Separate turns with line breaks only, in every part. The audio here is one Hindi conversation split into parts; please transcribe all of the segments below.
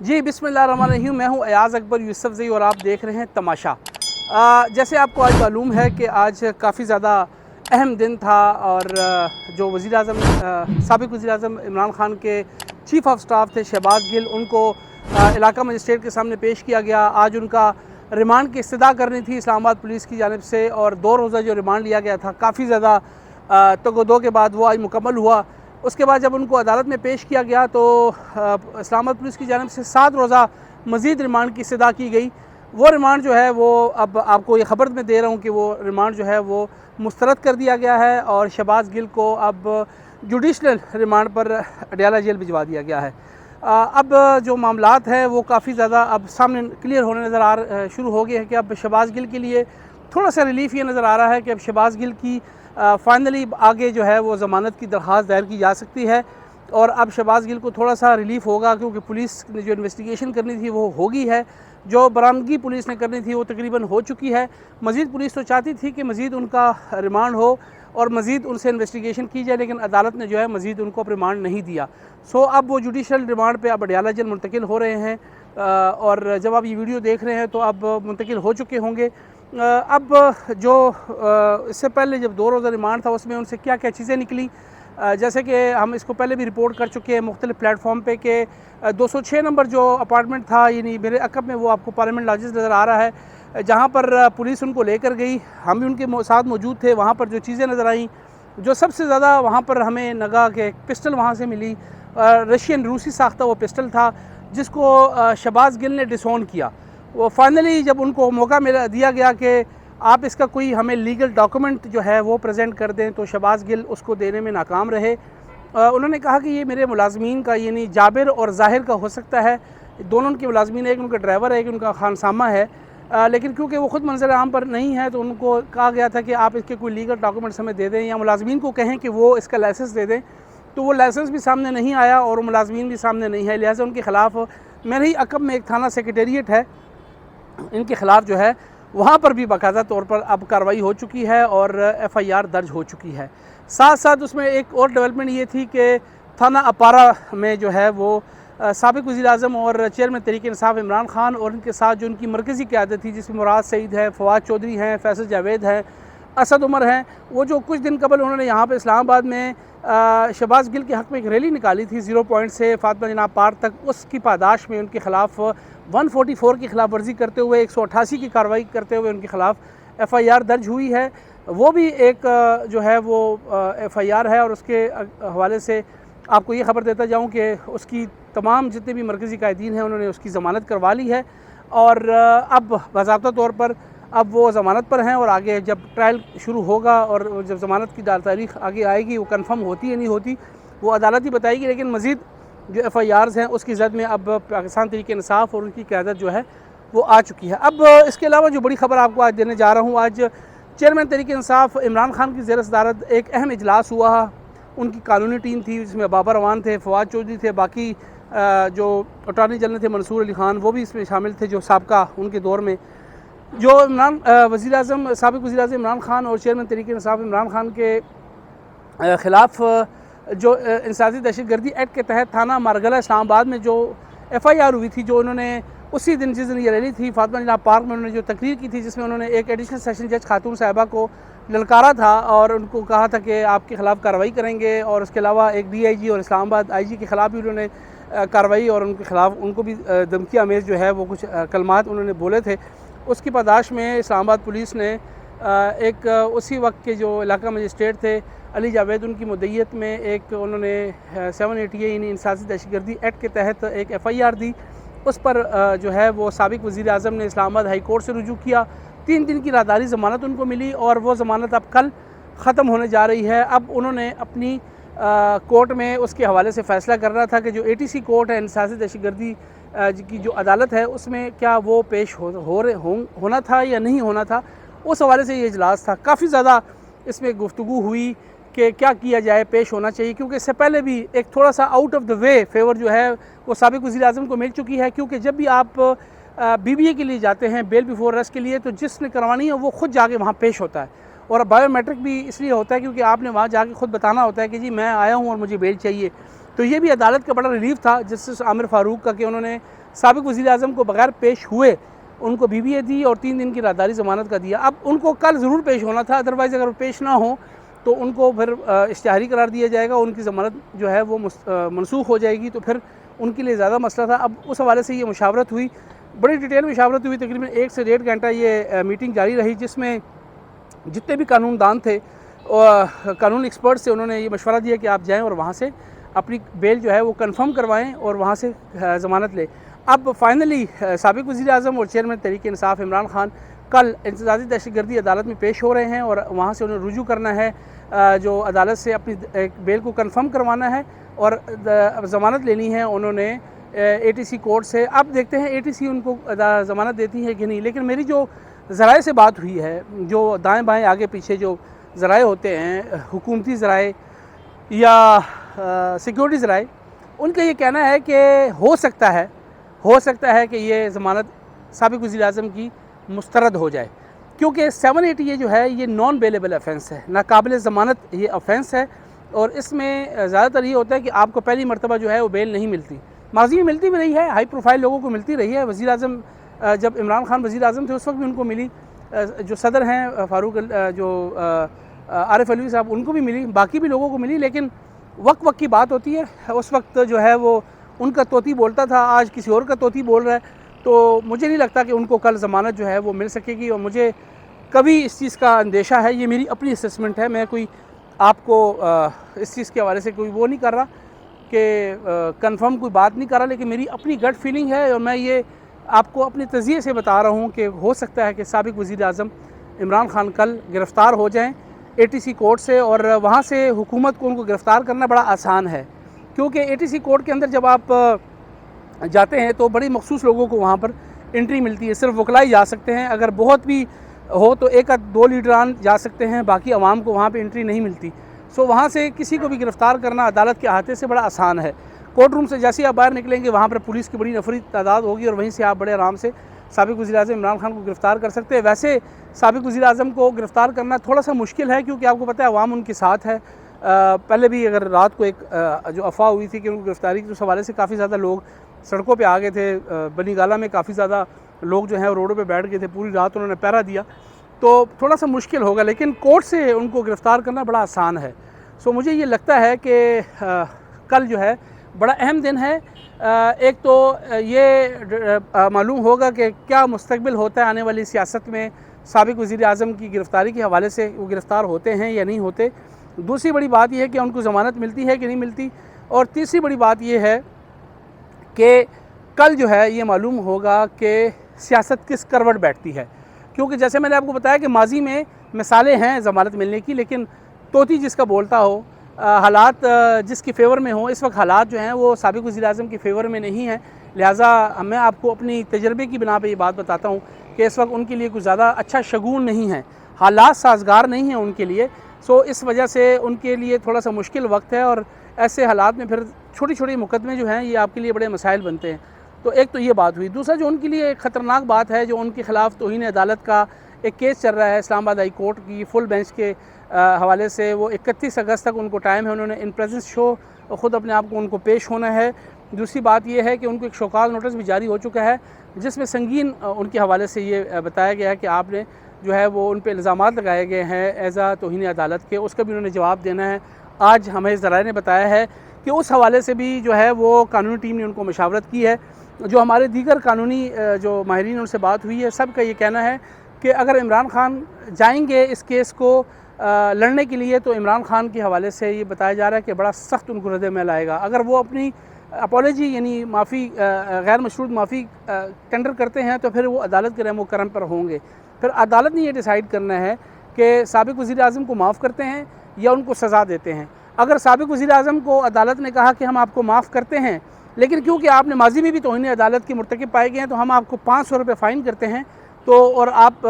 जी बिस्मिल्लाहिर्रहमानिर्रहीम। मैं हूं अयाज़ अकबर यूसुफ़ज़ई और आप देख रहे हैं तमाशा। जैसे आपको आज मालूम है कि आज काफ़ी ज़्यादा अहम दिन था और जो साबिक़ वज़ीर-ए-आज़म इमरान ख़ान के चीफ़ ऑफ स्टाफ थे शहबाज़ गिल, उनको इलाका मजिस्ट्रेट के सामने पेश किया गया। आज उनका रिमांड की इस्तदा करनी थी इस्लामाबाद पुलिस की जानिब से और 2 रोज़ा जो रिमांड लिया गया था काफ़ी ज़्यादा तगोदो के बाद वो आज मुकम्मल हुआ। उसके बाद जब उनको अदालत में पेश किया गया तो इस्लामाबाद पुलिस की जानिब से 7 रोज़ा मज़ीद रिमांड की इस्तदा की गई। वो रिमांड जो है वो अब आपको ये ख़बर मैं दे रहा हूँ कि वो रिमांड जो है वो मुस्तरद कर दिया गया है और शहबाज़ गिल को अब जुडिशल रिमांड पर अडयाला जेल भिजवा दिया गया है। अब जो मामलात है वो काफ़ी ज़्यादा अब सामने क्लियर होने शुरू हो गए हैं कि अब शहबाज़ गिल के लिए थोड़ा सा रिलीफ़ ये नज़र आ रहा है कि अब शहबाज़ गिल की फ़ाइनली आगे जो है वो ज़मानत की दरख्वास्त दायर की जा सकती है और अब शहबाज़ गिल को थोड़ा सा रिलीफ़ होगा क्योंकि पुलिस ने जो इन्वेस्टिगेशन करनी थी वो होगी है। जो बरामदगी पुलिस ने करनी थी वो तकरीबन हो चुकी है। मज़ीद पुलिस तो चाहती थी कि मज़ीद उनका रिमांड हो और मज़ीद उनसे इन्वेस्टिगेशन की जाए, लेकिन अदालत ने जो है मज़ीद उनको अब रिमांड नहीं दिया। सो अब वो जुडिशल रिमांड पे अब अडयाला जेल मुंतकिल हो रहे हैं और जब आप ये वीडियो देख रहे हैं तो अब मुंतकिल हो चुके होंगे। अब जो इससे पहले जब 2 रोज़ा रिमांड था उसमें उनसे क्या क्या चीज़ें निकली, जैसे कि हम इसको पहले भी रिपोर्ट कर चुके हैं मुख्तलिफ प्लेटफॉर्म पे कि 206 नंबर जो अपार्टमेंट था यानी मेरे अकब में, वो आपको पार्लियामेंट लॉजेस नज़र आ रहा है, जहाँ पर पुलिस उनको लेकर गई। हम भी उनके साथ मौजूद थे। वहाँ पर जो चीज़ें नज़र आईं, जो सबसे ज़्यादा वहाँ पर हमें लगा कि एक पिस्टल वहाँ से मिली, रूसी साख्ता वो पिस्टल था जिसको शहबाज़ गिल ने डिसोन किया। वो फाइनली जब उनको मौका दिया गया कि आप इसका कोई हमें लीगल डॉक्यूमेंट जो है वो प्रेजेंट कर दें, तो शहबाज़ गिल उसको देने में नाकाम रहे। उन्होंने कहा कि ये मेरे मुलाजमीन का यानी जाबिर और ज़ाहिर का हो सकता है, दोनों उनके मुलाजमीन, एक उनका ड्राइवर है, एक उनका खानसामा है, लेकिन क्योंकि वो ख़ुद मंजर आम पर नहीं है तो उनको कहा गया था कि आप इसके कोई लीगल डॉक्यूमेंट्स हमें दे दें या मुलाजमीन को कहें कि वो इसका लाइसेंस दे दें। तो वो लाइसेंस भी सामने नहीं आया और मुलाजमीन भी सामने नहीं है, लिहाजा उनके ख़िलाफ़ मेरे ही अकब में एक थाना सेक्रेटेरिएट है, इनके ख़िलाफ़ जो है वहाँ पर भी बाकायदा तौर पर अब कार्रवाई हो चुकी है और FIR दर्ज हो चुकी है। साथ साथ उसमें एक और डेवलपमेंट ये थी कि थाना अपारा में जो है वो साबिक़ वज़ीर-ए-आज़म और चेयरमैन तहरीक-ए-इंसाफ़ इमरान ख़ान और उनके साथ जो उनकी मरकज़ी क़यादत थी, जिसमें मुराद सईद है, फ़वाद चौधरी हैं, फैसल जावेद हैं, असद उमर हैं, वो जो कुछ दिन कबल उन्होंने यहाँ पर इस्लामाबाद में शहबाज़ गिल के हक़ में एक रैली निकाली थी 0 पॉइंट से फातिमा जनाब पार्क तक, उसकी पादाश में उनके ख़िलाफ़ 144 की खिलाफ वर्जी करते हुए 188 की कार्रवाई करते हुए उनके ख़िलाफ़ FIR दर्ज हुई है। वो भी एक जो है वो FIR है और उसके हवाले से आपको ये ख़बर देता जाऊँ कि उसकी तमाम जितने भी मरकज़ी कायदीन हैं उन्होंने उसकी ज़मानत करवा ली है और अब बाज़ाब्ता तौर पर अब वो ज़मानत पर हैं और आगे जब ट्रायल शुरू होगा और जब ज़मानत की तारीख़ आगे आएगी, वो कन्फर्म होती है नहीं होती वो अदालत ही बताएगी, लेकिन मज़ीद जो FIRs हैं उसकी जद में अब पाकिस्तान तहरीक-ए-इंसाफ़ और उनकी क़यादत जो है वो आ चुकी है। अब इसके अलावा जो बड़ी ख़बर आपको आज देने जा रहा हूँ, आज चेयरमैन तहरीक-ए-इंसाफ़ इमरान ख़ान की ज़ेर सदारत एक अहम इजलास हुआ। उनकी कानूनी टीम थी जिसमें बाबर अवान थे, फ़वाद चौधरी थे, बाकी जो अटॉर्नी जनरल थे मंसूर अली ख़ान वो भी इसमें शामिल थे, जो साबका उनके दौर में जो साबिक़ वज़ीर-ए-आज़म इमरान ख़ान और चेयरमैन तहरीक-ए-इंसाफ़ इमरान ख़ान के ख़िलाफ़ जो इंसाजी दहशतगर्दी एक्ट के तहत थाना मारगला इस्लामाबाद में जो FIR हुई थी, जो उन्होंने उसी दिन जिस दिन ये रैली थी फातिमा जनाब पार्क में उन्होंने जो तकरीर की थी, जिसमें उन्होंने एक एडिशनल सेशन जज खातून साहिबा को ललकारा था और उनको कहा था कि आपके ख़िलाफ़ कार्रवाई करेंगे, और उसके अलावा एक DIG और इस्लामाबाद IG के ख़िलाफ़ भी उन्होंने कार्रवाई और उनके ख़िलाफ़ उनको भी धमकी आमेज़ जो है वो कुछ कलमात उन्होंने बोले थे। उसकी पादाश में इस्लामाबाद पुलिस ने एक उसी वक्त के जो इलाका मजिस्ट्रेट थे अली जावेद, उनकी मुद्दईयत में एक उन्होंने 780 यानी इंसाजी दहशतगर्दी एक्ट के तहत एक FIR दी। उस पर जो है वो साबिक़ वज़ीर-ए-आज़म ने इस्लामाबाद हाई कोर्ट से रुजू किया। 3 दिन की राहदारी ज़मानत उनको मिली और वो ज़मानत अब कल ख़त्म होने जा रही है। अब उन्होंने अपनी कोर्ट में उसके हवाले से फ़ैसला करना था कि जो ATC कोर्ट है इंसाजी दहशतगर्दी की जो अदालत है उसमें क्या वो पेश होना था या नहीं होना था, उस हवाले से ये इजलास था। काफ़ी ज़्यादा इसमें गुफ्तगू हुई कि क्या किया जाए, पेश होना चाहिए, क्योंकि इससे पहले भी एक थोड़ा सा out of the way favour जो है वो साबिक़ वज़ीर-ए-आज़म को मिल चुकी है, क्योंकि जब भी आप BBA के लिए जाते हैं, बेल बिफोर अरेस्ट के लिए, तो जिसने करवानी है वो ख़ुद जाके वहाँ पेश होता है। और बायोमेट्रिक भी इसलिए होता है क्योंकि आपने वहाँ जाके ख़ुद बताना होता है कि जी मैं आया हूँ और मुझे बेल चाहिए। तो ये भी अदालत का बड़ा रिलीफ था जस्टिस आमिर फ़ारूक का कि उन्होंने साबिक़ वज़ीर-ए-आज़म को बगैर पेश हुए उनको बीबीए दी और 3 दिन की राहदारी ज़मानत का दिया। अब उनको कल ज़रूर पेश होना था, अदरवाइज़ अगर पेश ना हो तो उनको फिर इश्तिहारी करार दिया जाएगा, उनकी ज़मानत जो है वो मनसूख हो जाएगी, तो फिर उनके लिए ज़्यादा मसला था। अब उस हवाले से ये मुशावरत हुई, बड़ी डिटेल मुशावरत हुई, तकरीबन 1 से 1.5 घंटा ये मीटिंग जारी रही, जिसमें जितने भी कानूनदान थे कानून एक्सपर्ट से उन्होंने ये मशवरा दिया कि आप जाएँ और वहाँ से अपनी बेल जो है वो कन्फर्म करवाएँ और वहाँ से ज़मानत लें। अब फाइनली साबिक़ वज़ीर-ए-आज़म और चेयरमैन तहरीक-ए-इंसाफ़ इमरान खान कल इंसदादी दहशतगर्दी अदालत में पेश हो रहे हैं और वहाँ से उन्हें रुजू करना है, जो अदालत से अपनी बेल को कन्फर्म करवाना है और ज़मानत लेनी है उन्होंने ATC कोर्ट से। अब देखते हैं ATC उनको ज़मानत देती है कि नहीं। लेकिन मेरी जो ज़राए से बात हुई है, जो दाएँ बाएँ आगे पीछे जो ज़राए होते हैं, हुकूमती ज़राए या सिक्योरिटी ज़राए, उनका ये कहना है कि हो सकता है कि ये ज़मानत साबिक़ वज़ीर-ए-आज़म की मुस्तरद हो जाए, क्योंकि 780 ये जो है ये नॉन बेलेबल ऑफेंस है, नाकाबिल ज़मानत ये ऑफेंस है और इसमें ज़्यादातर ये होता है कि आपको पहली मरतबा जो है वो बेल नहीं मिलती। माज़ी में मिलती भी रही है, हाई प्रोफाइल लोगों को मिलती रही है। वज़ीर-ए-आज़म जब इमरान खान वज़ीर-ए-आज़म थे उस वक्त भी उनको मिली, जो सदर हैं फ़ारूक जो आरिफ अलवी साहब, उनको भी मिली, बाकी भी लोगों को मिली। लेकिन वक्त की बात होती है, उस वक्त जो है वो उनका तोती बोलता था, आज किसी और का तोती बोल रहा है। तो मुझे नहीं लगता कि उनको कल ज़मानत जो है वो मिल सकेगी और मुझे कभी इस चीज़ का अंदेशा है। ये मेरी अपनी असेसमेंट है, मैं कोई आपको इस चीज़ के हवाले से कोई वो नहीं कर रहा कि कंफर्म कोई बात नहीं कर रहा, लेकिन मेरी अपनी गट फीलिंग है और मैं ये आपको अपने तज़िये से बता रहा हूँ कि हो सकता है कि साबिक़ वज़ीर-ए-आज़म इमरान खान कल गिरफ़्तार हो जाएँ ATC कोर्ट से, और वहाँ से हुकूमत को उनको गिरफ़्तार करना बड़ा आसान है, क्योंकि ATC कोर्ट के अंदर जब आप जाते हैं तो बड़ी मखसूस लोगों को वहाँ पर एंट्री मिलती है, सिर्फ वकला ही जा सकते हैं। अगर बहुत भी हो तो 1 या 2 लीडरान जा सकते हैं, बाकी अवाम को वहाँ पे एंट्री नहीं मिलती। सो वहाँ से किसी को भी गिरफ़्तार करना अदालत के अहाते से बड़ा आसान है। कोर्ट रूम से जैसे ही आप बाहर निकलेंगे वहाँ पर पुलिस की बड़ी नफरी तादाद होगी और वहीं से आप बड़े आराम से साबिक़ वज़ीर-ए-आज़म इमरान खान को गिरफ़्तार कर सकते हैं। वैसे साबिक़ वज़ीर-ए-आज़म को गिरफ़्तार करना थोड़ा सा मुश्किल है, क्योंकि आपको पता है अवाम उनके साथ है। पहले भी अगर रात को एक जो अफवाह हुई थी कि उनको गिरफ़्तारी के उस हवाले से काफ़ी ज़्यादा लोग सड़कों पे आ गए थे, बनी गाला में काफ़ी ज़्यादा लोग जो हैं रोडों पे बैठ गए थे, पूरी रात उन्होंने पहरा दिया, तो थोड़ा सा मुश्किल होगा। लेकिन कोर्ट से उनको गिरफ़्तार करना बड़ा आसान है। सो मुझे ये लगता है कि कल जो है बड़ा अहम दिन है। एक तो ये मालूम होगा कि क्या मुस्तकबिल होता है आने वाली सियासत में, साबिक़ वज़ीर-ए-आज़म की गिरफ़्तारी के हवाले से वो गिरफ़्तार होते हैं या नहीं होते। दूसरी बड़ी बात यह है कि उनको ज़मानत मिलती है कि नहीं मिलती, और तीसरी बड़ी बात यह है कि कल जो है ये मालूम होगा कि सियासत किस करवट बैठती है, क्योंकि जैसे मैंने आपको बताया कि माजी में मिसालें हैं ज़मानत मिलने की, लेकिन तोती जिसका बोलता हो, हालात जिसके फेवर में हो, इस वक्त हालात जो हैं वो साबिक़ वज़ीर-ए-आज़म के फेवर में नहीं है। लिहाजा मैं आपको अपनी तजर्बे की बिना पे ये बात बताता हूँ कि इस वक्त उनके लिए कुछ ज़्यादा अच्छा शगुन नहीं है, हालात साजगार नहीं हैं उनके लिए। सो इस वजह से उनके लिए थोड़ा सा मुश्किल वक्त है, और ऐसे हालात में फिर छोटी छोटी मुकदमे जो हैं ये आपके लिए बड़े मसाइल बनते हैं। तो एक तो ये बात हुई। दूसरा जो उनके लिए एक ख़तरनाक बात है, जो उनके ख़िलाफ़ तौहीन अदालत का एक केस चल रहा है इस्लामाबाद हाई कोर्ट की फुल बेंच के हवाले से। वो 31 अगस्त तक उनको टाइम है, उन्होंने इन प्रेजेंस शो ख़ुद अपने आप को उनको पेश होना है। दूसरी बात यह है कि उनको एक शोकाज़ नोटिस भी जारी हो चुका है, जिसमें संगीन उनके हवाले से ये बताया गया है कि आपने जो है वो उन पर इल्ज़ामात लगाए गए हैं एज़ा तौहीन अदालत के, उसका भी उन्होंने जवाब देना है। आज हमें ज़राए ने बताया है कि उस हवाले से भी जो है वो कानूनी टीम ने उनको मशावरत की है। जो हमारे दीगर कानूनी जो माहिरीन उनसे बात हुई है, सब का ये कहना है कि अगर इमरान खान जाएंगे इस केस को लड़ने के लिए, तो इमरान खान के हवाले से ये बताया जा रहा है कि बड़ा सख्त उनको रद्द-ए-अमल आएगा। अगर वो अपनी अपॉलॉजी यानी माफ़ी गैर मशरूत माफ़ी टेंडर करते हैं, तो फिर वो अदालत के रहमो करम पर होंगे। फिर अदालत ने ये डिसाइड करना है कि साबिक़ वज़ीर-ए-आज़म को माफ़ करते हैं या उनको सज़ा देते हैं। अगर साबिक़ वज़ीर-ए-आज़म को अदालत ने कहा कि हम आपको माफ़ करते हैं, लेकिन क्योंकि आपने माजी में भी तौहीन अदालत के मुर्तकिब पाए गए हैं, तो हम आपको 500 रुपये फ़ाइन करते हैं, तो और आप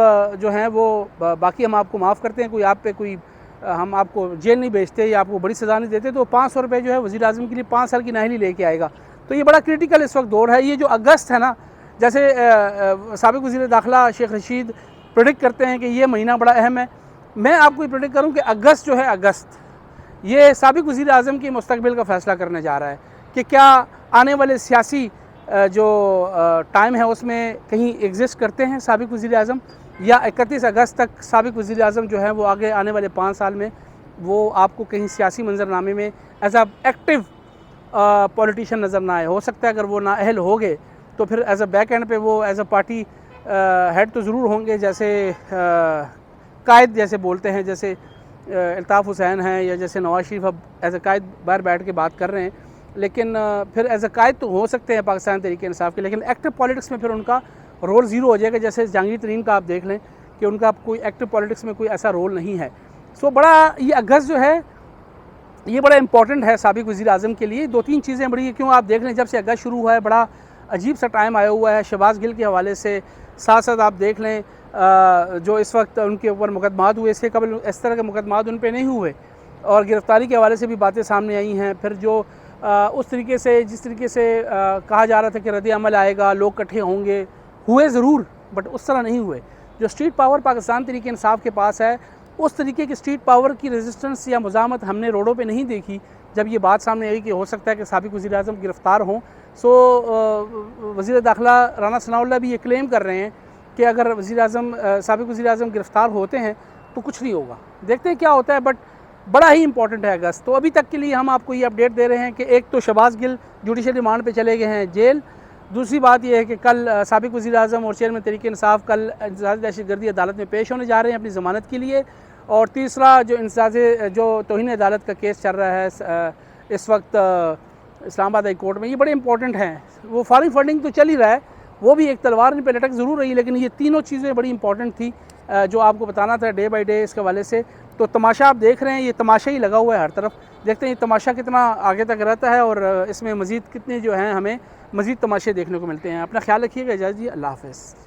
जो हैं वो बाकी हम आपको माफ़ करते हैं, कोई आप पे कोई हम आपको जेल नहीं भेजते या आपको बड़ी सज़ा नहीं देते, तो 500 रुपये जो है वज़ीर-ए-आज़म के लिए 5 साल की नाअहली लेके आएगा। तो ये बड़ा क्रिटिकल इस वक्त दौर है। ये जो अगस्त है ना, जैसे साबिक़ वज़ीर दाखिला शेख रशीद प्रेडिक्ट करते हैं कि ये महीना बड़ा अहम है, मैं आपको ये प्रेडिक्ट करूँ कि अगस्त जो है, अगस्त ये साबिक़ वज़ीर आज़म के मुस्तक़बिल का फ़ैसला करने जा रहा है कि क्या आने वाले सियासी जो टाइम है उसमें कहीं एग्ज़िस्ट करते हैं साबिक़ वज़ीर आज़म, या 31 अगस्त तक साबिक़ वज़ीर आज़म जो है वो आगे आने वाले 5 साल में वो आपको कहीं सियासी मंजरनामे में एज़ अ एक्टिव पॉलिटिशियन नज़र ना आए। हो सकता है अगर वो नाअहल हो गए तो फिर एज़ अ बैक एंड पे वो एज़ अ पार्टी हेड तो ज़रूर होंगे, जैसे कायद जैसे बोलते हैं, जैसे अल्ताफ़ हुसैन हैं या जैसे नवाज़ शरीफ अब एज़ अ कायद बाहर बैठ के बात कर रहे हैं, लेकिन फिर एज़ अ कायद तो हो सकते हैं पाकिस्तान तहरीक इंसाफ के, लेकिन एक्टिव पॉलिटिक्स में फिर उनका रोल ज़ीरो हो जाएगा। जैसे जहांगीर तरीन का आप देख लें कि उनका कोई एक्टिव पॉलिटिक्स में कोई ऐसा रोल नहीं है। सो बड़ा ये अगस्त जो है ये बड़ा इंपॉर्टेंट है साबिक़ वज़ीर आज़म के लिए। 2-3 चीज़ें बड़ी क्यों आप देख लें, जब से अगस्त शुरू हुआ है बड़ा अजीब सा टाइम आया हुआ है शहबाज गिल के हवाले से। साथ साथ आप देख लें जो इस वक्त उनके ऊपर मुकदमात हुए, इससे कबल इस तरह के मुकदमात उन पर नहीं हुए, और गिरफ़्तारी के हवाले से भी बातें सामने आई हैं। फिर जो उस तरीके से जिस तरीके से कहा जा रहा था कि रद्द अमल आएगा, लोग इकट्ठे होंगे, हुए ज़रूर बट उस तरह नहीं हुए। जो स्ट्रीट पावर पाकिस्तान तहरीक इंसाफ के पास है, उस तरीके की स्ट्रीट पावर की रेजिस्टेंस या मुज़ाहमत हमने रोडों पे नहीं देखी। जब ये बात सामने आई कि हो सकता है कि साबिक़ वज़ीर आज़म गिरफ़्तार हों, सो वज़ीर दाखिला राना सनाउल्लाह भी ये क्लेम कर रहे हैं कि अगर वज़ीर आज़म साबिक़ वज़ीर आज़म गिरफ़्तार होते हैं तो कुछ नहीं होगा। देखते हैं क्या होता है, बट बड़ा ही इंपॉर्टेंट है अगस्त। तो अभी तक के लिए हम आपको ये अपडेट दे रहे हैं कि एक तो शहबाज गिल जुडिशल रिमांड पे चले गए हैं जेल। दूसरी बात यह है कि कल साबिक़ वज़ीर आज़म और चेयरमैन तहरीक इंसाफ कल इंसदाद दहशतगर्दी अदालत में पेश होने जा रहे हैं अपनी ज़मानत के लिए। और तीसरा जो जो तौहीन अदालत का केस चल रहा है इस वक्त इस्लामाबाद हाई कोर्ट में, ये बड़े इंपॉर्टेंट हैं। वो फॉरेन फंडिंग तो चल ही रहा है, वो भी एक तलवार इन पर लटक ज़रूर रही, लेकिन ये तीनों चीज़ें बड़ी इंपॉर्टेंट थी जो आपको बताना था डे बाई डे इसके हवाले से। तो तमाशा आप देख रहे हैं, ये तमाशा ही लगा हुआ है हर तरफ। देखते हैं ये तमाशा कितना आगे तक रहता है और इसमें मज़ीद कितने जो हैं हमें मज़ीद तमाशे देखने को मिलते हैं। अपना ख्याल रखिएगा, इजाज़त दीजिए, अल्लाह हाफ़िज़।